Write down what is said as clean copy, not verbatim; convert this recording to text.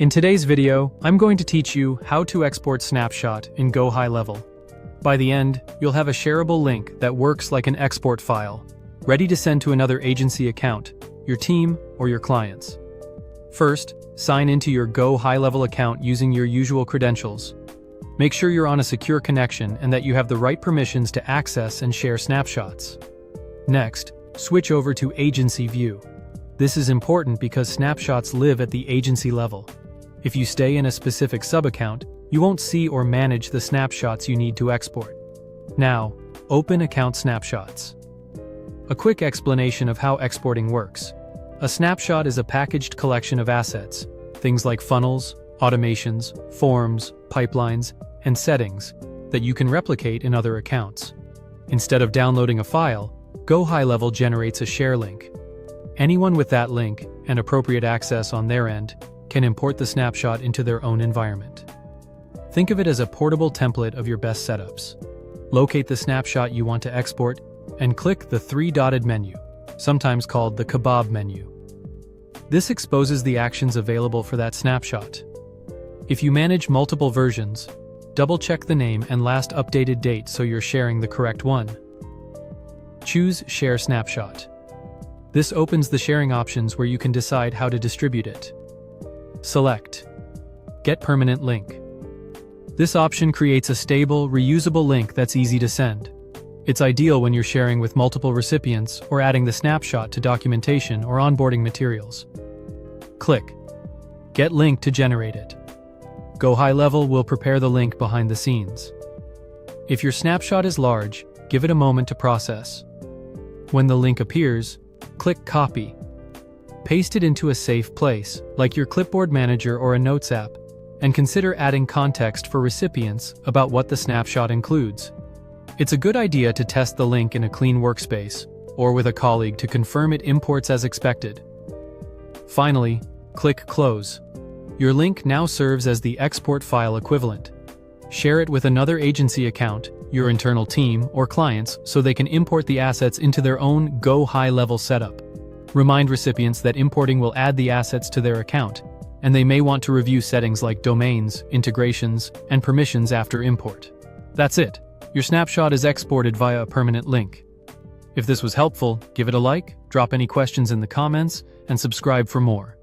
In today's video, I'm going to teach you how to export Snapshot in GoHighLevel. By the end, you'll have a shareable link that works like an export file, ready to send to another agency account, your team, or your clients. First, sign into your GoHighLevel account using your usual credentials. Make sure you're on a secure connection and that you have the right permissions to access and share snapshots. Next, switch over to Agency View. This is important because snapshots live at the agency level. If you stay in a specific sub-account, you won't see or manage the snapshots you need to export. Now, open Account Snapshots. A quick explanation of how exporting works. A snapshot is a packaged collection of assets, things like funnels, automations, forms, pipelines, and settings, that you can replicate in other accounts. Instead of downloading a file, GoHighLevel generates a share link. Anyone with that link, and appropriate access on their end, can import the snapshot into their own environment. Think of it as a portable template of your best setups. Locate the snapshot you want to export, and click the three-dotted menu, sometimes called the Kebab Menu. This exposes the actions available for that snapshot. If you manage multiple versions, double-check the name and last updated date so you're sharing the correct one. Choose Share Snapshot. This opens the sharing options where you can decide how to distribute it. Select Get Permanent Link. This option creates a stable, reusable link that's easy to send. It's ideal when you're sharing with multiple recipients or adding the snapshot to documentation or onboarding materials. Click Get Link to generate it. GoHighLevel will prepare the link behind the scenes. If your snapshot is large, give it a moment to process. When the link appears, click Copy. Paste it into a safe place, like your clipboard manager or a notes app, and consider adding context for recipients about what the snapshot includes. It's a good idea to test the link in a clean workspace, or with a colleague to confirm it imports as expected. Finally, click Close. Your link now serves as the export file equivalent. Share it with another agency account, your internal team, or clients so they can import the assets into their own GoHighLevel setup. Remind recipients that importing will add the assets to their account, and they may want to review settings like domains, integrations, and permissions after import. That's it. Your snapshot is exported via a permanent link. If this was helpful, give it a like, drop any questions in the comments, and subscribe for more.